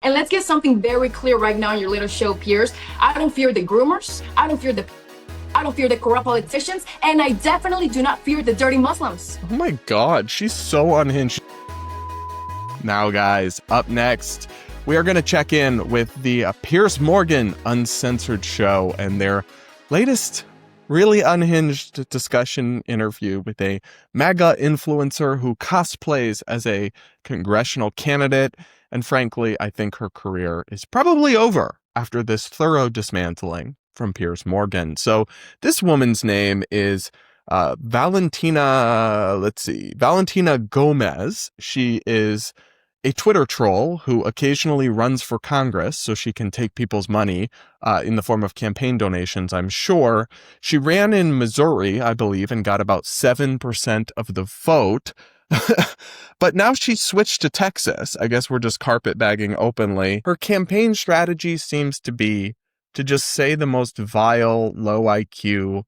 And let's get something very clear right now in your little show, Piers. I don't fear the groomers. I don't fear the corrupt politicians, and I definitely do not fear the dirty Muslims. Oh my God, she's so unhinged. Now, guys, up next, we are going to check in with the Piers Morgan Uncensored Show and their latest really unhinged discussion interview with a MAGA influencer who cosplays as a congressional candidate. And frankly, I think her career is probably over after this thorough dismantling from Piers Morgan. So this woman's name is Valentina, Valentina Gomez. She is a Twitter troll who occasionally runs for Congress so she can take people's money in the form of campaign donations, I'm sure. She ran in Missouri, I believe, and got about 7% of the vote. But now she's switched to Texas. I guess we're just carpetbagging openly. Her campaign strategy seems to be to just say the most vile, low IQ,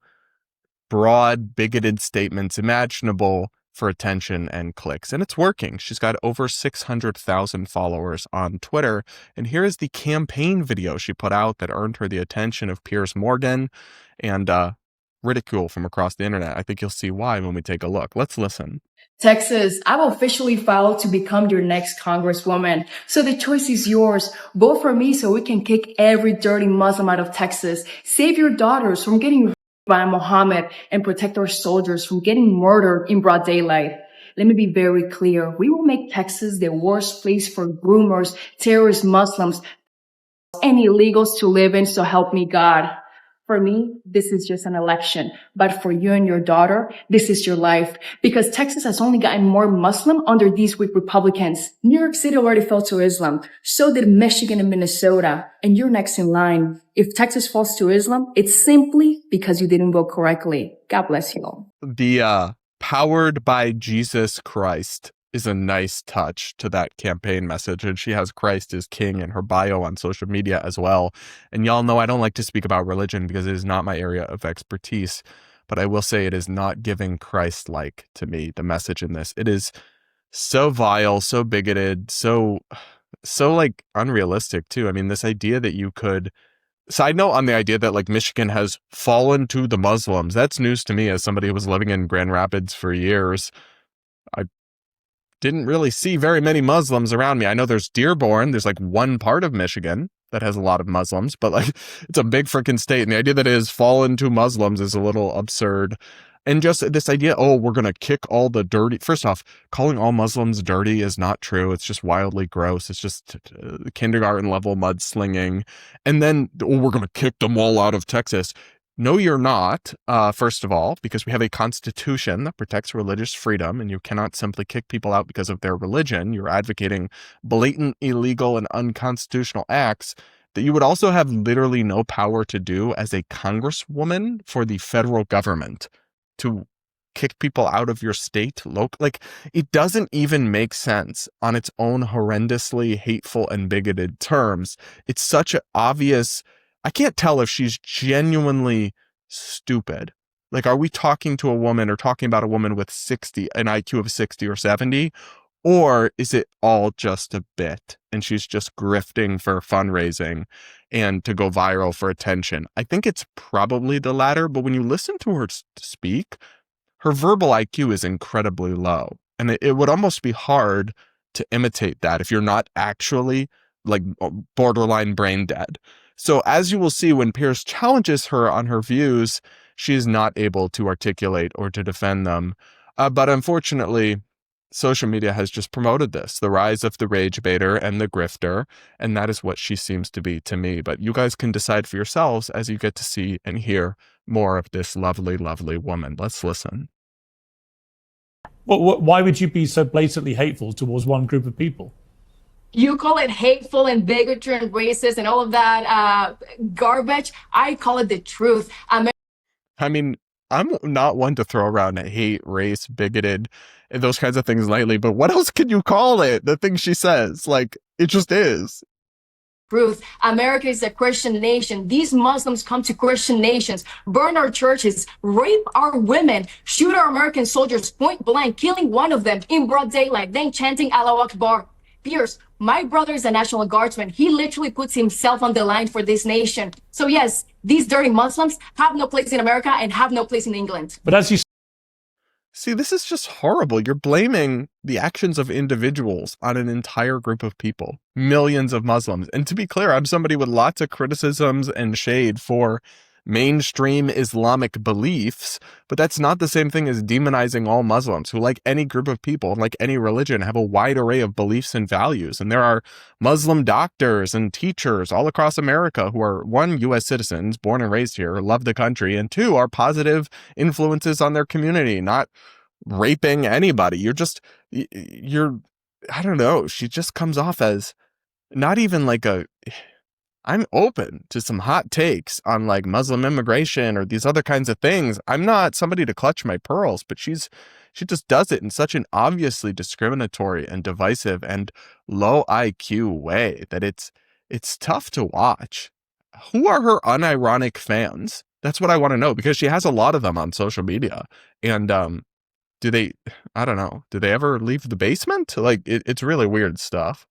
broad, bigoted statements imaginable for attention and clicks. And it's working. She's got over 600,000 followers on Twitter. And here is the campaign video she put out that earned her the attention of Piers Morgan and ridicule from across the internet. I think you'll see why when we take a look. Let's listen. Texas, I've officially filed to become your next congresswoman. So the choice is yours. Vote for me so we can kick every dirty Muslim out of Texas. Save your daughters from getting by Mohammed and protect our soldiers from getting murdered in broad daylight. Let me be very clear. We will make Texas the worst place for groomers, terrorist Muslims, and illegals to live in, so help me God. For me, this is just an election. But for you and your daughter, this is your life. Because Texas has only gotten more Muslim under these weak Republicans. New York City already fell to Islam. So did Michigan and Minnesota. And you're next in line. If Texas falls to Islam, it's simply because you didn't vote correctly. God bless you all. The powered by Jesus Christ is a nice touch to that campaign message. And she has Christ as king in her bio on social media as well. And y'all know I don't like to speak about religion because it is not my area of expertise. But I will say it is not giving Christ-like to me, the message in this. It is so vile, so bigoted, so like unrealistic too. I mean, this idea that you could... Side note on the idea that like Michigan has fallen to the Muslims. That's news to me as somebody who was living in Grand Rapids for years. I didn't really see very many Muslims around me. I know there's Dearborn. There's like one part of Michigan that has a lot of Muslims, but like it's a big freaking state. And the idea that it has fallen to Muslims is a little absurd. And just this idea, oh, we're going to kick all the dirty. First off, calling all Muslims dirty is not true. It's just wildly gross. It's just kindergarten level mudslinging. And then, oh, we're going to kick them all out of Texas. No, you're not, first of all, because we have a constitution that protects religious freedom, and you cannot simply kick people out because of their religion. You're advocating blatant, illegal, and unconstitutional acts that you would also have literally no power to do as a congresswoman for the federal government, to kick people out of your state. Like, it doesn't even make sense on its own horrendously hateful and bigoted terms. It's such an obvious... I can't tell if she's genuinely stupid. Like, are we talking to a woman or talking about a woman with an IQ of 60 or 70? Or is it all just a bit and she's just grifting for fundraising and to go viral for attention? I think it's probably the latter, but when you listen to her speak, her verbal IQ is incredibly low. And it would almost be hard to imitate that if you're not actually like borderline brain dead. So as you will see, when Piers challenges her on her views, she is not able to articulate or to defend them. But unfortunately, social media has just promoted this, the rise of the rage baiter and the grifter, and that is what she seems to be to me. But you guys can decide for yourselves as you get to see and hear more of this lovely, lovely woman. Let's listen. Well, why would you be so blatantly hateful towards one group of people? You call it hateful and bigotry and racist and all of that garbage. I call it the truth. I mean, I'm not one to throw around hate, race, bigoted, and those kinds of things lightly, but what else can you call it? The things she says, like, it just is. Truth. America is a Christian nation. These Muslims come to Christian nations, burn our churches, rape our women, shoot our American soldiers point blank, killing one of them in broad daylight, then chanting Allahu Akbar. Piers, My brother is a National Guardsman. He literally puts himself on the line for this nation. So yes, these dirty Muslims have no place in America and have no place in England. But as you See, this is just horrible. You're blaming the actions of individuals on an entire group of people, millions of Muslims. And to be clear, I'm somebody with lots of criticisms and shade for mainstream Islamic beliefs, but that's not the same thing as demonizing all Muslims who, like any group of people, like any religion, have a wide array of beliefs and values. And there are Muslim doctors and teachers all across America who are, one, U.S. citizens, born and raised here, love the country, and two, are positive influences on their community, not raping anybody. You're, I don't know, she just comes off as not even like I'm open to some hot takes on like Muslim immigration or these other kinds of things. I'm not somebody to clutch my pearls, but she just does it in such an obviously discriminatory and divisive and low IQ way that it's tough to watch. Who are her unironic fans? That's what I want to know, because she has a lot of them on social media. And I don't know, do they ever leave the basement? Like it's really weird stuff.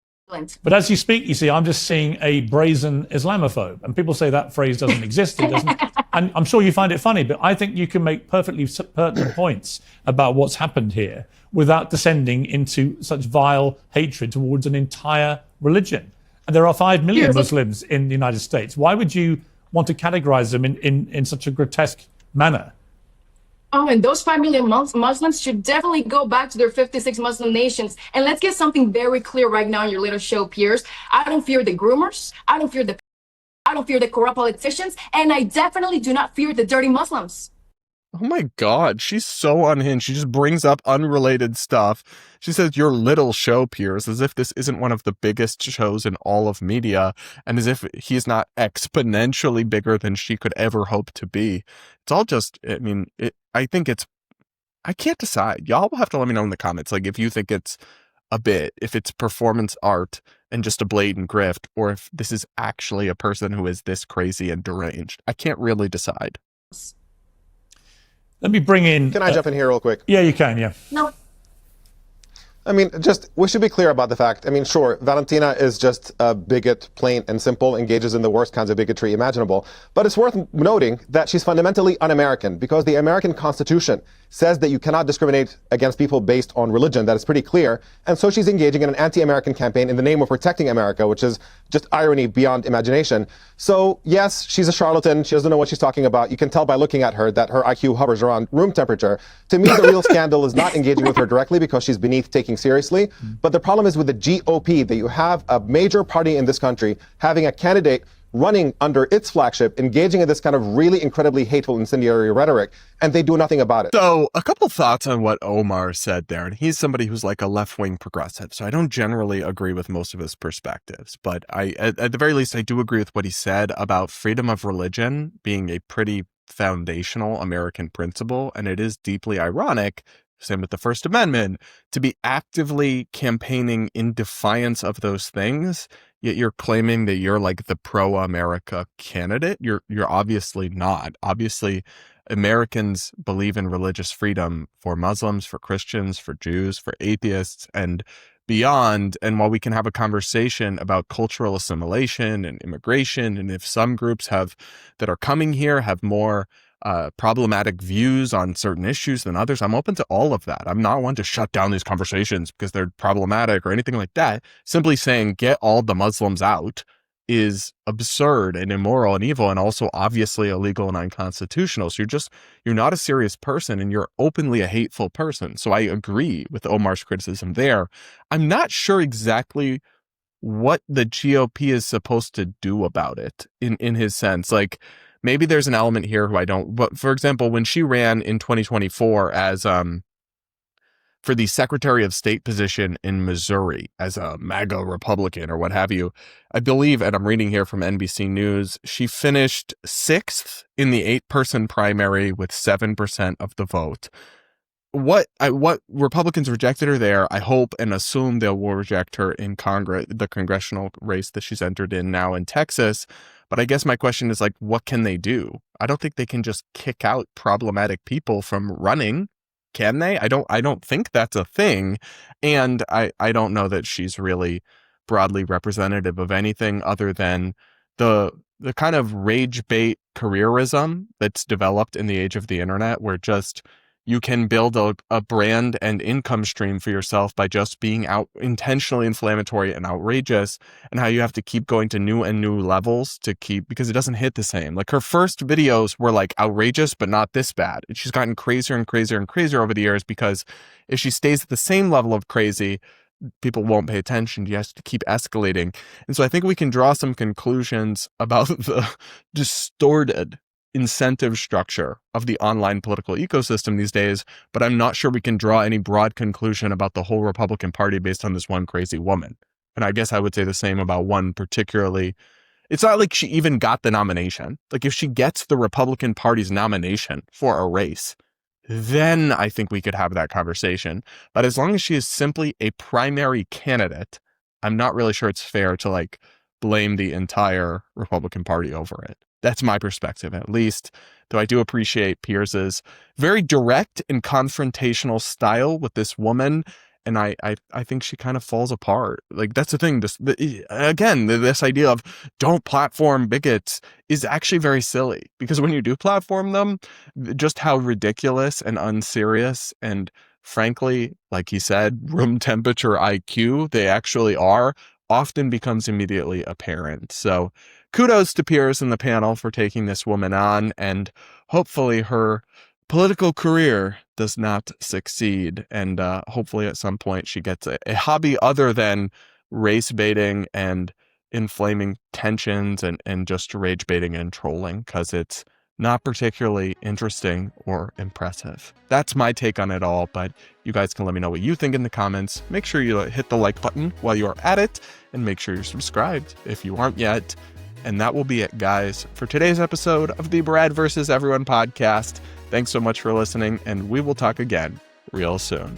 But as you speak, you see, I'm just seeing a brazen Islamophobe. And people say that phrase doesn't exist. It doesn't. And I'm sure you find it funny, but I think you can make perfectly pertinent points about what's happened here without descending into such vile hatred towards an entire religion. And there are 5 million Muslims in the United States. Why would you want to categorize them in such a grotesque manner? Oh, and those 5 million Muslims should definitely go back to their 56 Muslim nations. And let's get something very clear right now in your little show, Piers. I don't fear the groomers. I don't fear the corrupt politicians. And I definitely do not fear the dirty Muslims. Oh my God, she's so unhinged. She just brings up unrelated stuff. She says, your little show, Piers, as if this isn't one of the biggest shows in all of media, and as if he's not exponentially bigger than she could ever hope to be. It's all just, I mean, I can't decide. Y'all will have to let me know in the comments, like, if you think it's a bit, if it's performance art and just a blatant grift, or if this is actually a person who is this crazy and deranged. I can't really decide. Let me bring in... Can I jump in here real quick? Yeah, you can, yeah. No. I mean, we should be clear about the fact. I mean, sure, Valentina is just a bigot, plain and simple, engages in the worst kinds of bigotry imaginable. But it's worth noting that she's fundamentally un-American, because the American Constitution says that you cannot discriminate against people based on religion. That is pretty clear. And so she's engaging in an anti-American campaign in the name of protecting America, which is just irony beyond imagination. So yes, she's a charlatan. She doesn't know what she's talking about. You can tell by looking at her that her IQ hovers around room temperature. To me, the real scandal is not engaging with her directly, because she's beneath taking seriously. But the problem is with the GOP, that you have a major party in this country having a candidate running under its flagship, engaging in this kind of really incredibly hateful, incendiary rhetoric, and they do nothing about it. So a couple thoughts on what Omar said there. And he's somebody who's like a left-wing progressive, so I don't generally agree with most of his perspectives. But at the very least, I do agree with what he said about freedom of religion being a pretty foundational American principle. And it is deeply ironic, same with the First Amendment, to be actively campaigning in defiance of those things, yet you're claiming that you're like the pro-America candidate. You're obviously not. Obviously, Americans believe in religious freedom for Muslims, for Christians, for Jews, for atheists, and beyond. And while we can have a conversation about cultural assimilation and immigration, and if some groups that are coming here have more problematic views on certain issues than others, I'm open to all of that. I'm not one to shut down these conversations because they're problematic or anything like that. Simply saying get all the Muslims out is absurd and immoral and evil, and also obviously illegal and unconstitutional. So you're not a serious person, and you're openly a hateful person. So I agree with Omar's criticism there. I'm not sure exactly what the GOP is supposed to do about it in his sense. Like, maybe there's an element here who I don't, but for example, when she ran in 2024 as for the Secretary of State position in Missouri as a MAGA Republican or what have you, I believe, and I'm reading here from NBC News, she finished 6th in the 8-person primary with 7% of the vote. What Republicans rejected her there, I hope and assume they will reject her in Congress, the congressional race that she's entered in now in Texas. But I guess my question is, like, what can they do? I don't think they can just kick out problematic people from running. Can they? I don't think that's a thing. And I don't know that she's really broadly representative of anything other than the kind of rage bait careerism that's developed in the age of the internet, where just you can build a brand and income stream for yourself by just being intentionally inflammatory and outrageous, and how you have to keep going to new and new levels because it doesn't hit the same. Like, her first videos were like outrageous, but not this bad. And she's gotten crazier and crazier and crazier over the years, because if she stays at the same level of crazy, people won't pay attention. She has to keep escalating. And so I think we can draw some conclusions about the distorted incentive structure of the online political ecosystem these days, but I'm not sure we can draw any broad conclusion about the whole Republican Party based on this one crazy woman. And I guess I would say the same about one particularly. It's not like she even got the nomination. Like, if she gets the Republican Party's nomination for a race, then I think we could have that conversation. But as long as she is simply a primary candidate, I'm not really sure it's fair to like blame the entire Republican Party over it. That's my perspective, at least, though I do appreciate Piers's very direct and confrontational style with this woman. And I think she kind of falls apart. Like, that's the thing. This idea of don't platform bigots is actually very silly, because when you do platform them, just how ridiculous and unserious and, frankly, like he said, room temperature IQ they actually are often becomes immediately apparent. So kudos to Piers and the panel for taking this woman on, and hopefully her political career does not succeed, and hopefully at some point she gets a hobby other than race baiting and inflaming tensions and just rage baiting and trolling, because it's not particularly interesting or impressive. That's my take on it all, but you guys can let me know what you think in the comments. Make sure you hit the like button while you are at it, and make sure you're subscribed if you aren't yet. And that will be it, guys, for today's episode of the Brad vs. Everyone podcast. Thanks so much for listening, and we will talk again real soon.